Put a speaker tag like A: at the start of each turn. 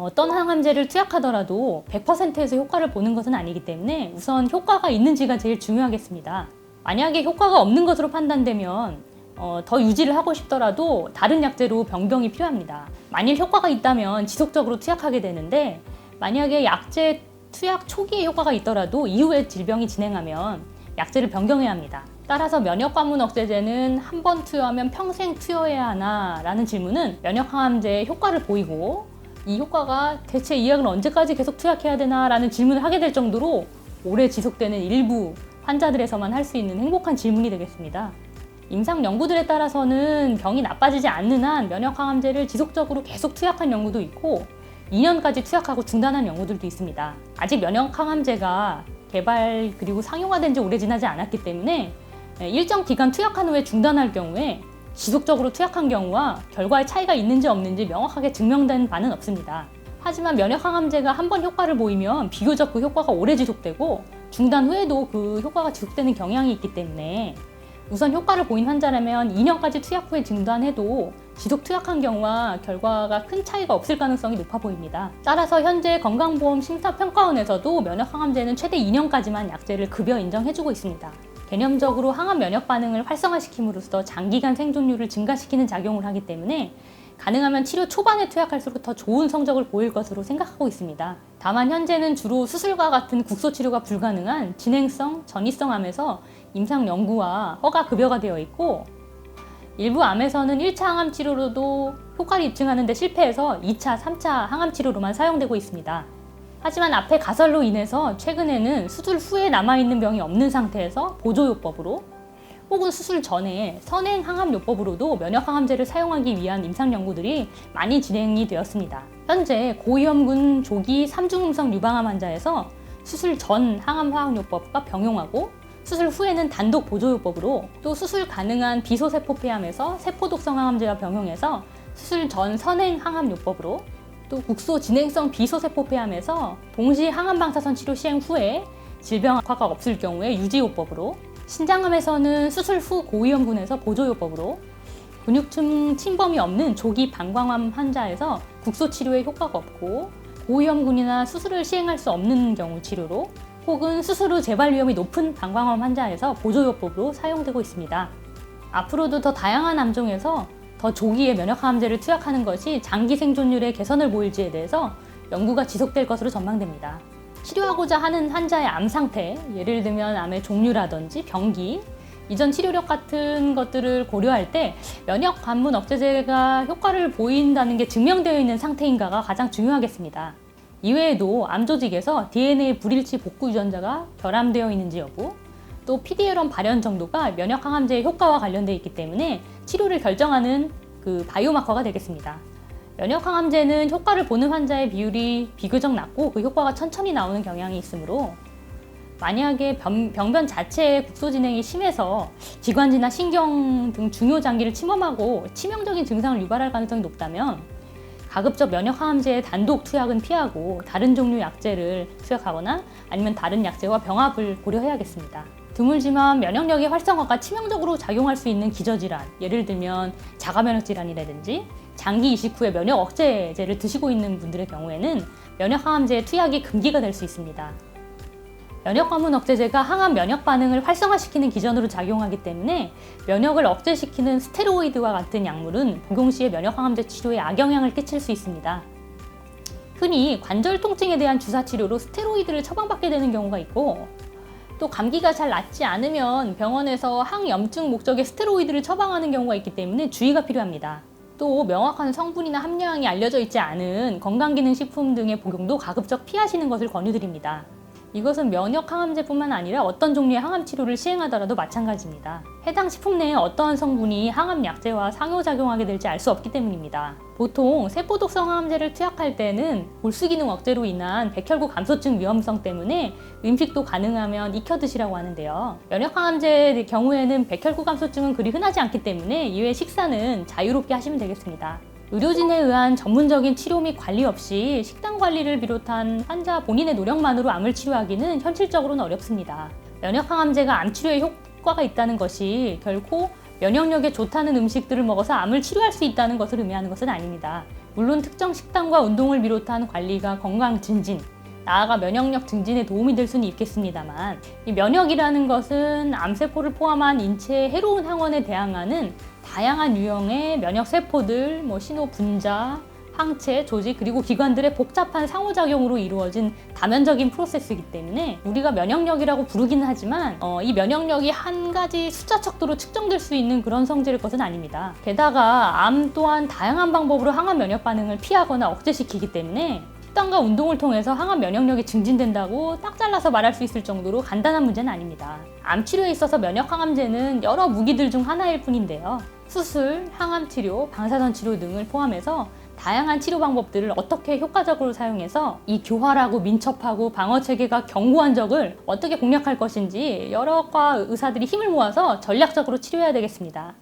A: 어떤 항암제를 투약하더라도 100%에서 효과를 보는 것은 아니기 때문에 우선 효과가 있는지가 제일 중요하겠습니다. 만약에 효과가 없는 것으로 판단되면 더 유지를 하고 싶더라도 다른 약제로 변경이 필요합니다. 만일 효과가 있다면 지속적으로 투약하게 되는데, 만약에 약제 투약 초기에 효과가 있더라도 이후에 질병이 진행하면 약제를 변경해야 합니다. 따라서 면역관문 억제제는 한 번 투여하면 평생 투여해야 하나? 라는 질문은 면역항암제의 효과를 보이고 이 효과가 대체 이 약을 언제까지 계속 투약해야 되나? 라는 질문을 하게 될 정도로 오래 지속되는 일부 환자들에서만 할 수 있는 행복한 질문이 되겠습니다. 임상 연구들에 따라서는 병이 나빠지지 않는 한 면역항암제를 지속적으로 계속 투약한 연구도 있고 2년까지 투약하고 중단한 연구들도 있습니다. 아직 면역항암제가 개발 그리고 상용화된 지 오래 지나지 않았기 때문에 일정 기간 투약한 후에 중단할 경우에 지속적으로 투약한 경우와 결과에 차이가 있는지 없는지 명확하게 증명된 바는 없습니다. 하지만 면역항암제가 한 번 효과를 보이면 비교적 그 효과가 오래 지속되고 중단 후에도 그 효과가 지속되는 경향이 있기 때문에 우선 효과를 보인 환자라면 2년까지 투약 후에 중단해도 지속 투약한 경우와 결과가 큰 차이가 없을 가능성이 높아 보입니다. 따라서 현재 건강보험심사평가원에서도 면역항암제는 최대 2년까지만 약제를 급여 인정해주고 있습니다. 개념적으로 항암 면역 반응을 활성화시킴으로써 장기간 생존율을 증가시키는 작용을 하기 때문에 가능하면 치료 초반에 투약할수록 더 좋은 성적을 보일 것으로 생각하고 있습니다. 다만 현재는 주로 수술과 같은 국소 치료가 불가능한 진행성, 전이성 암에서 임상 연구와 허가 급여가 되어 있고, 일부 암에서는 1차 항암 치료로도 효과를 입증하는 데 실패해서 2차, 3차 항암 치료로만 사용되고 있습니다. 하지만 앞에 가설로 인해서 최근에는 수술 후에 남아있는 병이 없는 상태에서 보조요법으로 혹은 수술 전에 선행 항암요법으로도 면역항암제를 사용하기 위한 임상 연구들이 많이 진행이 되었습니다. 현재 고위험군 조기 3중 음성 유방암 환자에서 수술 전 항암화학요법과 병용하고 수술 후에는 단독 보조요법으로, 또 수술 가능한 비소세포폐암에서 세포독성 항암제와 병용해서 수술 전 선행 항암요법으로, 또 국소 진행성 비소세포폐암에서 동시 항암방사선 치료 시행 후에 질병 악화가 없을 경우에 유지요법으로, 신장암에서는 수술 후 고위험군에서 보조요법으로, 근육층 침범이 없는 조기 방광암 환자에서 국소 치료에 효과가 없고 고위험군이나 수술을 시행할 수 없는 경우 치료로, 혹은 수술 후 재발 위험이 높은 방광암 환자에서 보조요법으로 사용되고 있습니다. 앞으로도 더 다양한 암종에서 더 조기에 면역항암제를 투약하는 것이 장기 생존율의 개선을 보일지에 대해서 연구가 지속될 것으로 전망됩니다. 치료하고자 하는 환자의 암 상태, 예를 들면 암의 종류라든지 병기, 이전 치료력 같은 것들을 고려할 때 면역 관문 억제제가 효과를 보인다는 게 증명되어 있는 상태인가가 가장 중요하겠습니다. 이외에도 암 조직에서 DNA 불일치 복구 유전자가 결함되어 있는지 여부, 또 PD-L1 발현 정도가 면역항암제의 효과와 관련되어 있기 때문에 치료를 결정하는 그 바이오마커가 되겠습니다. 면역항암제는 효과를 보는 환자의 비율이 비교적 낮고 그 효과가 천천히 나오는 경향이 있으므로, 만약에 병변 자체의 국소 진행이 심해서 기관지나 신경 등 중요 장기를 침범하고 치명적인 증상을 유발할 가능성이 높다면 가급적 면역항암제의 단독 투약은 피하고 다른 종류 약제를 투약하거나 아니면 다른 약제와 병합을 고려해야겠습니다. 드물지만 면역력의 활성화가 치명적으로 작용할 수 있는 기저질환, 예를 들면 자가면역질환이라든지 장기 이식 후에 면역 억제제를 드시고 있는 분들의 경우에는 면역항암제의 투약이 금기가 될 수 있습니다. 면역관문 억제제가 항암 면역 반응을 활성화시키는 기전으로 작용하기 때문에 면역을 억제시키는 스테로이드와 같은 약물은 복용 시에 면역항암제 치료에 악영향을 끼칠 수 있습니다. 흔히 관절 통증에 대한 주사 치료로 스테로이드를 처방받게 되는 경우가 있고, 또 감기가 잘 낫지 않으면 병원에서 항염증 목적의 스테로이드를 처방하는 경우가 있기 때문에 주의가 필요합니다. 또 명확한 성분이나 함량이 알려져 있지 않은 건강기능식품 등의 복용도 가급적 피하시는 것을 권유드립니다. 이것은 면역항암제뿐만 아니라 어떤 종류의 항암치료를 시행하더라도 마찬가지입니다. 해당 식품 내에 어떠한 성분이 항암약제와 상호작용하게 될지 알 수 없기 때문입니다. 보통 세포독성 항암제를 투약할 때는 골수기능 억제로 인한 백혈구 감소증 위험성 때문에 음식도 가능하면 익혀 드시라고 하는데요. 면역항암제의 경우에는 백혈구 감소증은 그리 흔하지 않기 때문에 이외 식사는 자유롭게 하시면 되겠습니다. 의료진에 의한 전문적인 치료 및 관리 없이 식단 관리를 비롯한 환자 본인의 노력만으로 암을 치료하기는 현실적으로는 어렵습니다. 면역항암제가 암 치료에 효과가 있다는 것이 결코 면역력에 좋다는 음식들을 먹어서 암을 치료할 수 있다는 것을 의미하는 것은 아닙니다. 물론 특정 식단과 운동을 비롯한 관리가 건강 증진, 나아가 면역력 증진에 도움이 될 수는 있겠습니다만, 이 면역이라는 것은 암세포를 포함한 인체의 해로운 항원에 대항하는 다양한 유형의 면역 세포들, 신호 분자, 항체, 조직, 그리고 기관들의 복잡한 상호작용으로 이루어진 다면적인 프로세스이기 때문에 우리가 면역력이라고 부르기는 하지만 이 면역력이 한 가지 숫자 척도로 측정될 수 있는 그런 성질의 것은 아닙니다. 게다가 암 또한 다양한 방법으로 항암 면역 반응을 피하거나 억제시키기 때문에 식단과 운동을 통해서 항암 면역력이 증진된다고 딱 잘라서 말할 수 있을 정도로 간단한 문제는 아닙니다. 암 치료에 있어서 면역 항암제는 여러 무기들 중 하나일 뿐인데요. 수술, 항암 치료, 방사선 치료 등을 포함해서 다양한 치료 방법들을 어떻게 효과적으로 사용해서 이 교활하고 민첩하고 방어 체계가 견고한 적을 어떻게 공략할 것인지 여러 과 의사들이 힘을 모아서 전략적으로 치료해야 되겠습니다.